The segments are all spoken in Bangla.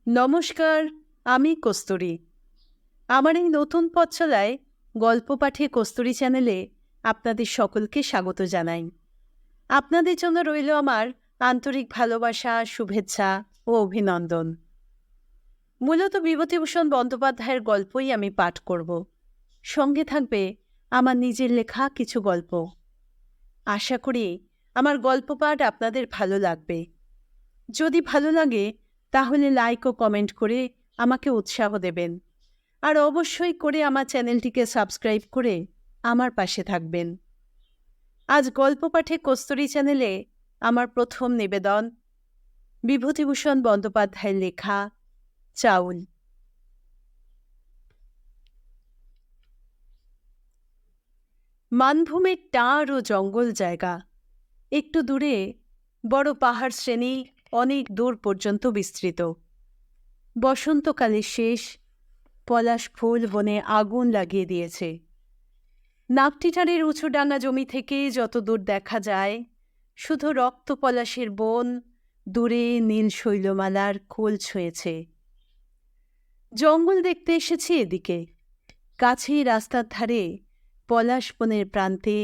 নমস্কার, আমি কস্তুরী। আমার এই নতুন পথচলায় গল্প পাঠে কস্তুরী চ্যানেলে আপনাদের সকলকে স্বাগত জানাই। আপনাদের জন্য রইল আমার আন্তরিক ভালোবাসা, শুভেচ্ছা ও অভিনন্দন। মূলত বিভূতিভূষণ বন্দ্যোপাধ্যায়ের গল্পই আমি পাঠ করব। সঙ্গে থাকবে আমার নিজের লেখা কিছু গল্প। আশা করি আমার গল্প পাঠ আপনাদের ভালো লাগবে। যদি ভালো লাগে তাহলে লাইক ও কমেন্ট করে আমাকে উৎসাহ দেবেন। আর অবশ্যই করে আমার চ্যানেলটিকে সাবস্ক্রাইব করে আমার পাশে থাকবেন। আজ গল্প পাঠে কস্তুরী চ্যানেলে আমার প্রথম নিবেদন বিভূতিভূষণ বন্দ্যোপাধ্যায়ের লেখা চাউল। মানভূমের টাঁড় ও জঙ্গল জায়গা। একটু দূরে বড় পাহাড় শ্রেণী অনেক দূর পর্যন্ত বিস্তৃত। বসন্তকালের শেষ, পলাশ ফুল বনে আগুন লাগিয়ে দিয়েছে। নাকটিটারের উঁচু ডাঙা জমি থেকে যত দূর দেখা যায় শুধু রক্ত পলাশের বন, দূরে নীল শৈলমালার কোল ছুঁয়েছে। জঙ্গল দেখতে এসেছি এদিকে। কাছেই রাস্তার ধারে পলাশ বনের প্রান্তে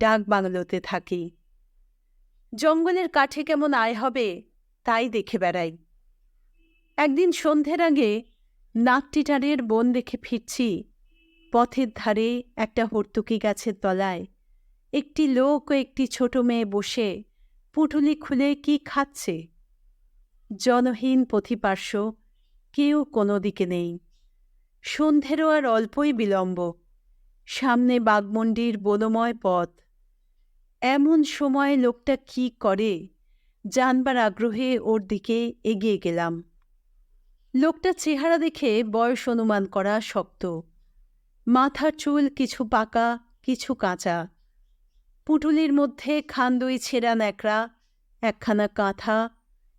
ডাক বাংলোতে থাকি। জঙ্গলের কাঠে কেমন আয় হবে তাই দেখে বেড়াই। একদিন সন্ধ্যের আগে নাকটিটারের বন দেখে ফিরছি। পথের ধারে একটা হর্তুকি গাছের তলায় একটি লোক ও একটি ছোট মেয়ে বসে পুঁটুলি খুলে কি খাচ্ছে। জনহীন পথিপার্শ্ব, কেউ কোনো দিকে নেই। সন্ধ্যেরও আর অল্পই বিলম্ব। সামনে বাঘমন্ডির বনময় পথ। এমন সময় লোকটা কি করে জানবার আগ্রহে ওর দিকে এগিয়ে গেলাম। লোকটার চেহারা দেখে বয়স অনুমান করা শক্ত। মাথার চুল কিছু পাকা, কিছু কাঁচা। পুঁটুলির মধ্যে খান্দই ছেঁড়া ন্যাকড়া, একখানা কাঁথা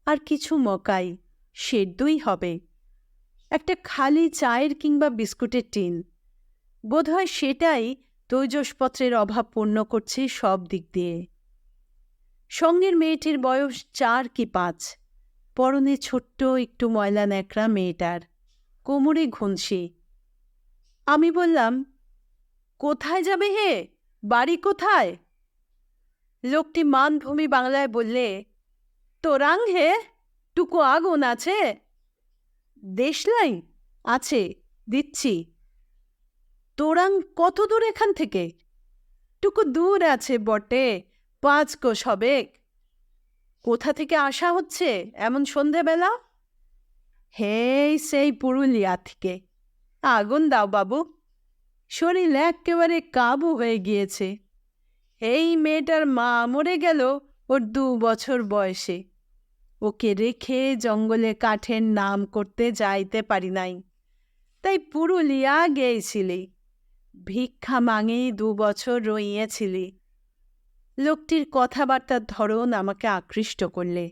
আর কিছু মকাই, সেদ্ধই হবে। একটা খালি চায়ের কিংবা বিস্কুটের টিন, বোধহয় সেটাই তৈজসপত্রের অভাব পূর্ণ করছে সব দিক দিয়ে। সঙ্গের মেয়েটির বয়স 4 কি 5। পরনে ছোট্ট একটু ময়লা ন্যাকড়া মেয়েটার, কোমরে ঘুনসি। আমি বললাম, কোথায় যাবে হে? বাড়ি কোথায়? লোকটি মানভূমি বাংলায় বললে, তোরাং হে, টুকু আগুন আছে? দেশলাই আছে, দিচ্ছি। তোরাং কত দূর এখান থেকে? টুকু দূর আছে বটে, 5 কোষ হবেক। কোথা থেকে আসা হচ্ছে এমন সন্ধেবেলা? হেই সেই পুরুলিয়া থেকে। আগুন দাও বাবু, শরীর একেবারে কাবু হয়ে গিয়েছে। এই মেয়েটার মা মরে গেল ওর 2 বছর বয়সে। ওকে রেখে জঙ্গলে কাঠের নাম করতে যাইতে পারি নাই, তাই পুরুলিয়া গেয়েছিলি। ভিক্ষা মাঙে 2 বছর রইয়েছিলি। লোকটির কথাবার্তার ধরন আমাকে আকৃষ্ট করলে।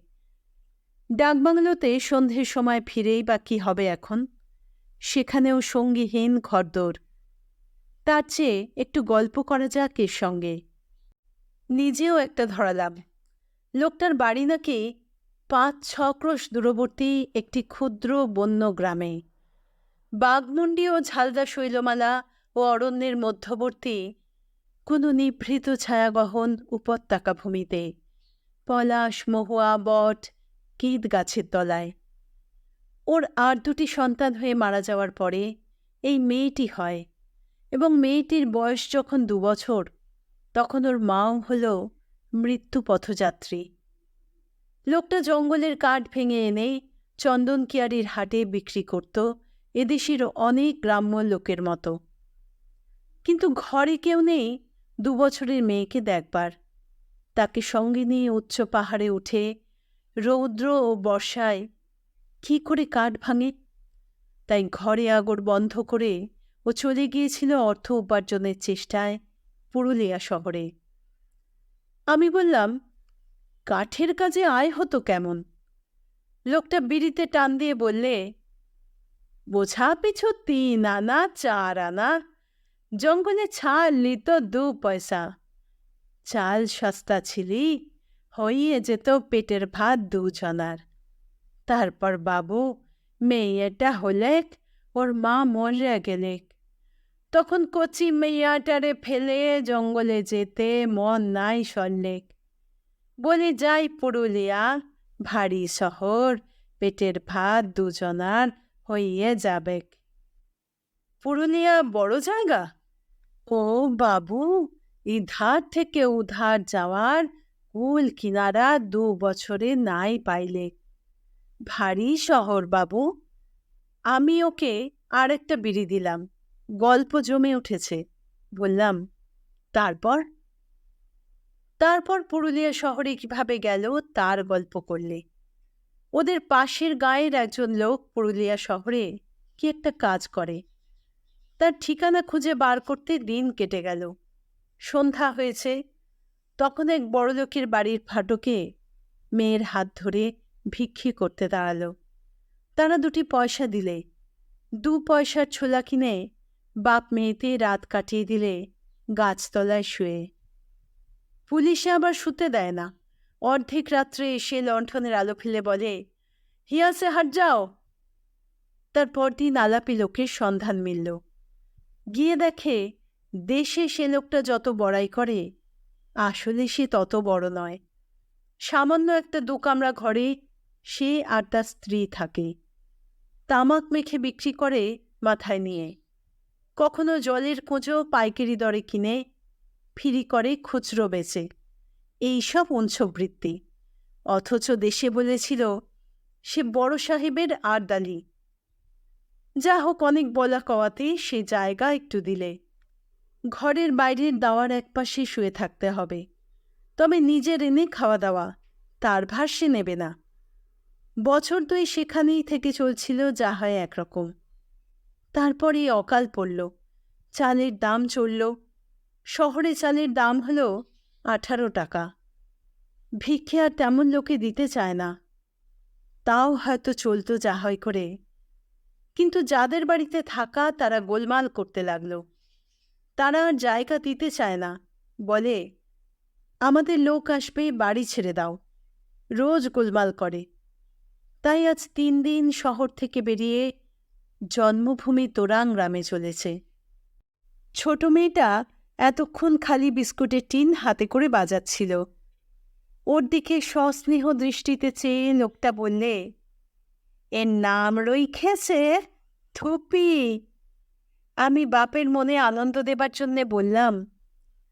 ডাকবাংলোতে সন্ধ্যের সময় ফিরেই বা কী হবে এখন? সেখানেও সঙ্গীহীন ঘরদোর। তার চেয়ে একটু গল্প করা যাক এর সঙ্গে। নিজেও একটা ধরালাম। লোকটার বাড়ি নাকি 5-6 ক্রোশ দূরবর্তী একটি ক্ষুদ্র বন্য গ্রামে। বাঘমুন্ডি ও ঝালদা শৈলমালা ও অরণ্যের মধ্যবর্তী কোনো নিভৃত ছায়াগহন উপত্যকা ভূমিতে, পলাশ, মহুয়া, বট, কিদ গাছের তলায়। ওর আর 2টি সন্তান হয়ে মারা যাওয়ার পরে এই মেয়েটি হয়, এবং মেয়েটির বয়স যখন 2 বছর তখন ওর মাও হল মৃত্যুপথযাত্রী। লোকটা জঙ্গলের কাঠ ভেঙে এনে চন্দনকিয়ারির হাটে বিক্রি করত এদেশের অনেক গ্রাম্য লোকের মতো। কিন্তু ঘরে কেউ নেই 2 বছরের মেয়েকে দেখবার। তাকে সঙ্গে নিয়ে উচ্চ পাহাড়ে উঠে রৌদ্র ও বর্ষায় কি করে কাঠ ভাঙে? তাই ঘরে আগর বন্ধ করে ও চলে গিয়েছিল অর্থ উপার্জনের চেষ্টায় পুরুলিয়া শহরে। আমি বললাম, কাঠের কাজে আয় হতো কেমন? লোকটা বিড়িতে টান দিয়ে বললে, বোঝা পিছু 3 আনা 4 আনা, জঙ্গলে ছাড়লি তো 2 পয়সা। চাল সস্তা ছিলি, হইয়ে যেত পেটের ভাত 2 জনার। তারপর বাবু মেয়েটা হলেক ওর মা মরে গেলেক, তখন কচি মেয়াটারে ফেলে জঙ্গলে যেতে মন নাই সরলেক। বলি যাই পুরুলিয়া, ভারী শহর, পেটের ভাত দুজনার হইয়ে যাবেক। পুরুলিয়া বড় জায়গা? ও বাবু, ইধার থেকে উধার যাওয়ার কুল কিনারা 2 বছরে নাই পাইলে। ভারী শহর বাবু। আমি ওকে আর একটা বিড়ি দিলাম। গল্প জমে উঠেছে। বললাম, তারপর? তারপর পুরুলিয়া শহরে কিভাবে গেল তার গল্প করলে। ওদের পাশের গাঁয়ের একজন লোক পুরুলিয়া শহরে কি একটা কাজ করে। তার ঠিকানা খুঁজে বার করতে দিন কেটে গেল। সন্ধ্যা হয়েছে, তখন এক বড়লোকের বাড়ির ফাটকে মেয়ের হাত ধরে ভিক্ষি করতে দাঁড়ালো। তারা 2টি পয়সা দিলে। 2 পয়সার ছোলা কিনে বাপ মেয়েতে রাত কাটিয়ে দিলে গাছতলায় শুয়ে। পুলিশে আবার শুতে দেয় না। অর্ধেক রাত্রে এসে লণ্ঠনের আলো ফেলে বলে, হিয়া সে হাট যাও। তারপর দিন আলাপি লোকের সন্ধান মিলল। গিয়ে দেখে দেশে সে লোকটা যত বড়াই করে, আসলে সে তত বড় নয়। সামান্য একটা 2 কামরা ঘরে সে আর তার স্ত্রী থাকে। তামাক মেখে বিক্রি করে মাথায় নিয়ে। কখনো জলের কোঁজো পাইকারি দরে কিনে ফিরি করে খুচরো বেচে। এইসব উৎসবৃত্তি। অথচ দেশে বলেছিল সে বড় সাহেবের আর্দালি। যা হোক, অনেক বলা কওয়াতে সে জায়গা একটু দিলে। ঘরের বাইরের দাওয়ার একপাশে শুয়ে থাকতে হবে, তবে নিজের এনে খাওয়া দাওয়া তার ভার সে নেবে না। বছর 2 সেখানেই থেকে চলছিল যা হয় একরকম। তারপরে অকাল পড়ল, চালের দাম চলল। শহরে চালের দাম হলো 18 টাকা। ভিক্ষে আর তেমন লোকে দিতে চায় না। তাও হয়তো চলত যা হয় করে। কিন্তু যাদের বাড়িতে থাকা তারা গোলমাল করতে লাগলো। তারা আর জায়গা দিতে চায় না। বলে, আমাদের লোক আসবে, বাড়ি ছেড়ে দাও। রোজ গোলমাল করে। তাই আজ 3 দিন শহর থেকে বেরিয়ে জন্মভূমি তোরাং গ্রামে চলেছে। ছোট মেয়েটা এতক্ষণ খালি বিস্কুটের টিন হাতে করে বাজাচ্ছিল। ওর দিকে সস্নেহ দৃষ্টিতে চেয়ে লোকটা বললে, এর নাম রইখেছে থুপি। আমি বাপের মনে আনন্দ দেবার জন্যে বললাম,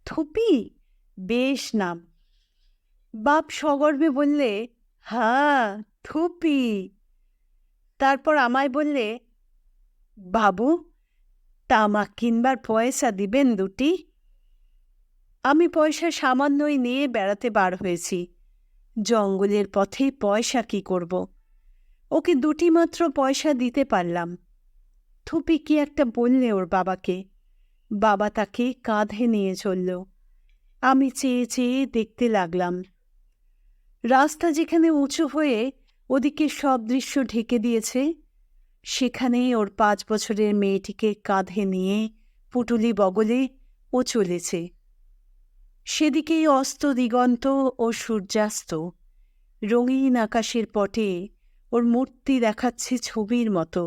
থুপি? বেশ নাম। বাপ সগর্বে বললে, হ্যাঁ, থুপি। তারপর আমায় বললে, বাবু, তামাক কিনবার পয়সা দিবেন 2টি? আমি পয়সা সামান্যই নিয়ে বেড়াতে বার হয়েছি। জঙ্গলের পথে পয়সা কি করব? ওকে 2টি মাত্র পয়সা দিতে পারলাম। থুপি কি একটা বললে ওর বাবাকে। বাবা তাকে কাঁধে নিয়ে চলল। আমি চেয়ে চেয়ে দেখতে লাগলাম। রাস্তা যেখানে উঁচু হয়ে ওদিকে সব দৃশ্য ঢেকে দিয়েছে, সেখানেই ওর 5 বছরের মেয়েটিকে কাঁধে নিয়ে পুটুলি বগলে ও চলেছে। সেদিকেই অস্ত দিগন্ত ও সূর্যাস্ত। রঙিন আকাশের পটে ওর মূর্তি দেখাচ্ছে ছবির মতো।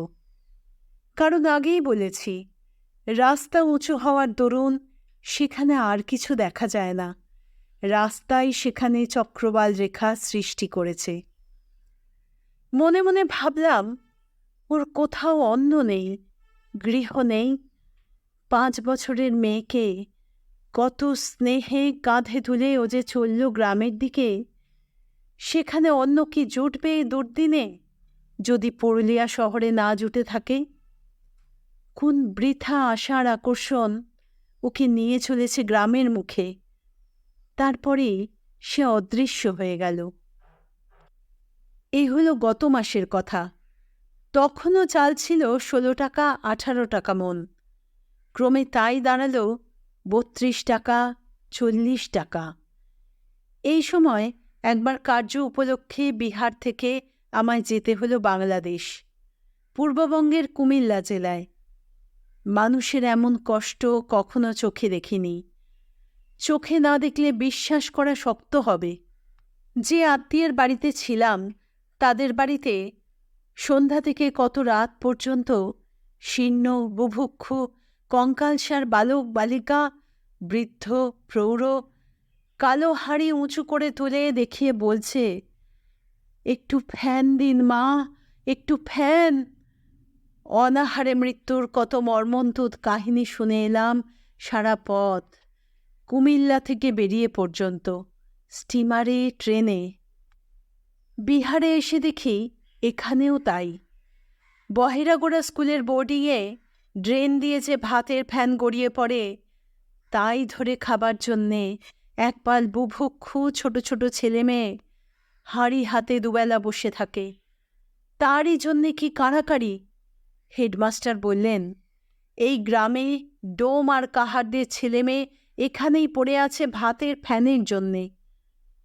কারণ আগেই বলেছি, রাস্তা উঁচু হওয়ার দরুন সেখানে আর কিছু দেখা যায় না। রাস্তাই সেখানে চক্রবাল রেখা সৃষ্টি করেছে। মনে মনে ভাবলাম, ওর কোথাও অন্ন নেই, গৃহ নেই। 5 বছরের মেয়েকে কত স্নেহে কাঁধে তুলে ও যে চলল গ্রামের দিকে। সেখানে অন্য কি জুটবে দুর্দিনে, যদি পুরুলিয়া শহরে না জুটে থাকে? কোন বৃথা আশার আকর্ষণ ওকে নিয়ে চলেছে গ্রামের মুখে। তারপরে সে অদৃশ্য হয়ে গেল। এই হলো গত মাসের কথা। তখনও চাল ছিল 16 টাকা 18 টাকা মন। ক্রমে তাই দাঁড়ালো 32 টাকা 40 টাকা। এই সময় একবার কার্য উপলক্ষে বিহার থেকে আমায় যেতে হলো বাংলাদেশ, পূর্ববঙ্গের কুমিল্লা জেলায়। মানুষের এমন কষ্ট কখনো চোখে দেখিনি। চোখে না দেখলে বিশ্বাস করা শক্ত হবে। যে আত্মীয়ের বাড়িতে ছিলাম, তাদের বাড়িতে সন্ধ্যা থেকে কত রাত পর্যন্ত শীর্ণ বুভুক্ষু কঙ্কালসার বালক বালিকা, বৃদ্ধ প্রৌঢ় কালো হাঁড়ি উঁচু করে তুলে দেখিয়ে বলছে, একটু ফ্যান দিন মা, একটু ফ্যান। অনাহারে মৃত্যুর কত মর্মন্তুদ কাহিনী শুনে এলাম সারা পথ, কুমিল্লা থেকে বেরিয়ে পর্যন্ত, স্টিমারে, ট্রেনে। বিহারে এসে দেখি এখানেও তাই। বহেরাগোড়া স্কুলের বোর্ডিংয়ে ড্রেন দিয়ে যে ভাতের ফ্যান গড়িয়ে পড়ে, তাই ধরে খাবার জন্যে একপাল বুভুক্ষু ছোট ছোট ছেলেমেয়ে হাঁড়ি হাতে দুবেলা বসে থাকে। তারই জন্যে কি কাড়াকাড়ি। হেডমাস্টার বললেন, এই গ্রামে ডোম আর কাহারদের ছেলেমেয়ে এখানেই পড়ে আছে ভাতের ফ্যানের জন্যে।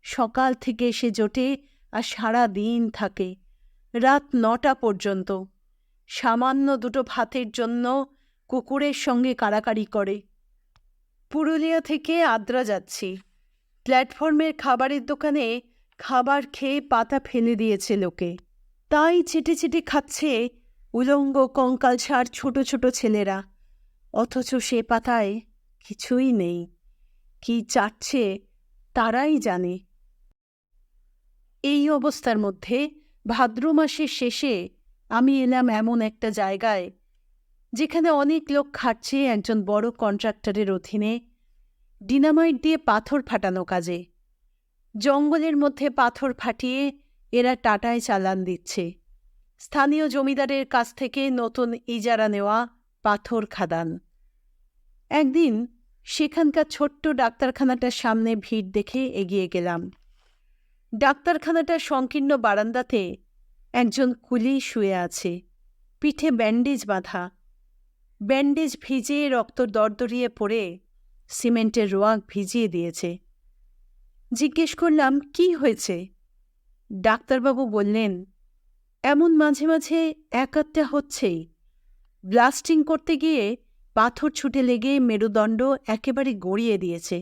সকাল থেকে এসে জোটে আর সারা দিন থাকে, রাত 9টা পর্যন্ত। সামান্য দুটো ভাতের জন্য কুকুরের সঙ্গে কাড়াকাড়ি করে। পুরুলিয়া থেকে আদ্রা যাচ্ছি। প্ল্যাটফর্মের খাবারের দোকানে খাবার খেয়ে পাতা ফেলে দিয়েছে লোকে, তাই চেটে চেটে খাচ্ছে উলঙ্গ কঙ্কালসার ছোট ছোট ছেলেরা। অথচ সে পাতায় কিছুই নেই, কি চাটছে তারাই জানে। এই অবস্থার মধ্যে ভাদ্র মাসের শেষে আমি এলাম এমন একটা জায়গায় যেখানে অনেক লোক খাটছে একজন বড় কন্ট্রাক্টরের অধীনে, ডিনামাইট দিয়ে পাথর ফাটানো কাজে। জঙ্গলের মধ্যে পাথর ফাটিয়ে এরা টাটায় চালান দিচ্ছে। স্থানীয় জমিদারের কাছ থেকে নতুন ইজারা নেওয়া পাথর খাদান। একদিন সেখানকার ছোট্ট ডাক্তারখানাটার সামনে ভিড় দেখে এগিয়ে গেলাম। ডাক্তারখানাটার সংকীর্ণ বারান্দাতে একজন কুলি শুয়ে আছে, পিঠে ব্যান্ডেজ বাঁধা। ব্যান্ডেজ ভিজে রক্ত দরদরিয়ে পড়ে সিমেন্টের রোয়াক ভিজিয়ে দিয়েছে। জিজ্ঞেস করলাম, কি হয়েছে? ডাক্তারবাবু বললেন, এমন মাঝে মাঝে একাত্তা হচ্ছেই। ব্লাস্টিং করতে গিয়ে পাথর ছুটে লেগে মেরুদণ্ড একেবারে গড়িয়ে দিয়েছে।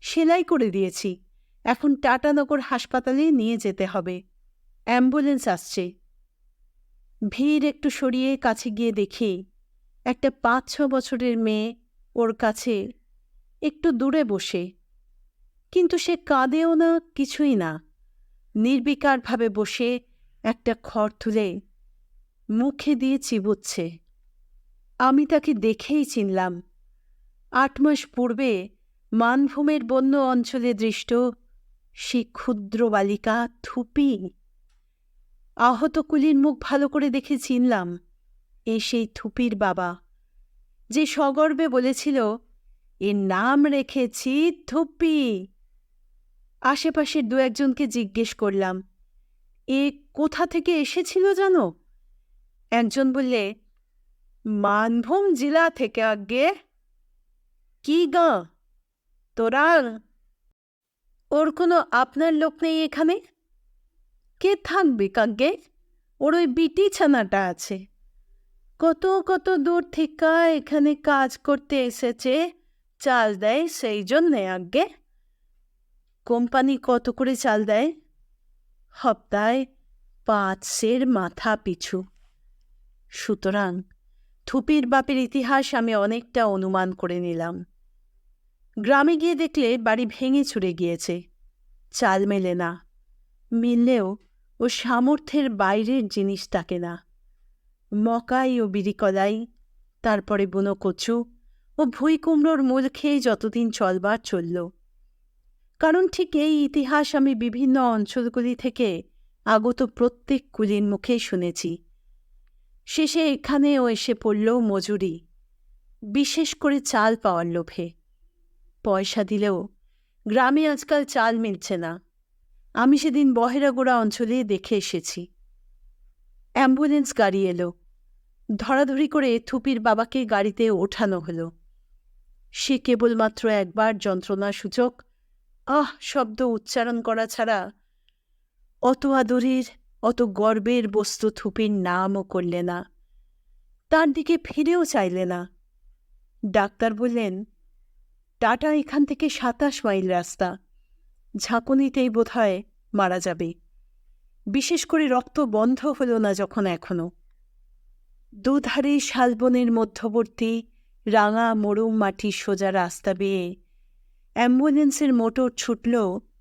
সেলাই করে দিয়েছি, এখন টাটানগর হাসপাতালে নিয়ে যেতে হবে। অ্যাম্বুলেন্স আসছে। ভিড় একটু সরিয়ে কাছে গিয়ে দেখি একটা 5-6 বছরের মেয়ে ওর কাছে একটু দূরে বসে, কিন্তু সে কাঁদেও না, কিছুই না, নির্বিকারভাবে বসে একটা খড় তুলে মুখে দিয়ে চিবুচ্ছে। আমি তাকে দেখেই চিনলাম। 8 মাস পূর্বে মানভূমের বন্য অঞ্চলে দৃষ্ট সে ক্ষুদ্র বালিকা থুপি। আহত কুলির মুখ ভালো করে দেখে চিনলাম এ সেই থুপির বাবা, যে সগর্বে বলেছিল, এর নাম রেখেছি থুপি। আশেপাশের 2-1জনকে জিজ্ঞেস করলাম, এ কোথা থেকে এসেছিল জানো? একজন বললে, মানভূম জেলা থেকে আজ্ঞে। কি গা তোরা? ওর কোনো আপনার লোক নেই এখানে? কে থাকবে কাজ্ঞে? ওর ওই বিটি ছানাটা আছে, কত কত দূর থেকে এখানে কাজ করতে এসেছে, চাল দেয় সেই জন্যে আজ্ঞে। কোম্পানি কত করে চাল দেয়? সপ্তাহে 5 সের মাথা পিছু। সুতরাং থুপির বাপের ইতিহাস আমি অনেকটা অনুমান করে নিলাম। গ্রামে গিয়ে দেখলে বাড়ি ভেঙে চুরে গিয়েছে, চাল মেলে না, মিললেও ও সামর্থ্যের বাইরের জিনিস থাকে না। মকাই ও বিড়িকলাই, তারপরে বুনো কচু ও ভুই কুমড়োর মূল খেয়ে যতদিন চলবার চলল। কারণ ঠিক এই ইতিহাস আমি বিভিন্ন অঞ্চলগুলি থেকে আগত প্রত্যেক কুলির মুখেই শুনেছি। শেষে এখানেও এসে পড়ল মজুরি, বিশেষ করে চাল পাওয়ার লোভে। পয়সা দিলেও গ্রামে আজকাল চাল মিলছে না। আমি সেদিন বহেরাগোড়া অঞ্চলে দেখে এসেছি। অ্যাম্বুলেন্স গাড়ি এলো, ধরাধরি করে থুপির বাবাকে গাড়িতে ওঠানো হলো। সে কেবলমাত্র একবার যন্ত্রণাসূচক আহ শব্দ উচ্চারণ করা ছাড়া অত আদরের, অত গর্বের বস্তু থুপির নামও করলে না, তার দিকে ফিরেও চাইলে না। ডাক্তার বললেন, টাটা এখান থেকে 27 মাইল রাস্তা, ঝাঁকুনিতেই বোধহয় মারা যাবে। বিশেষ করে রক্ত বন্ধ হলো না যখন এখনো। দুধারে শালবনের মধ্যবর্তী রাঙা মরুম মাটির সোজা রাস্তা বেয়ে অ্যাম্বুলেন্সের মোটর ছুটল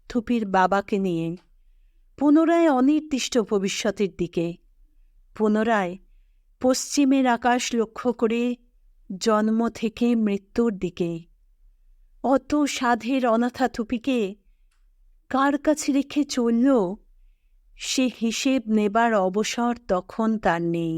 থুপির বাবাকে নিয়ে, পুনরায় অনির্দিষ্ট ভবিষ্যতের দিকে, পুনরায় পশ্চিমের আকাশ লক্ষ্য করে জন্ম থেকে মৃত্যুর দিকে। অত সাধের অনাথা থুপিকে কার কাছে রেখে চলল, সে হিসেব নেবার অবসর তখন তার নেই।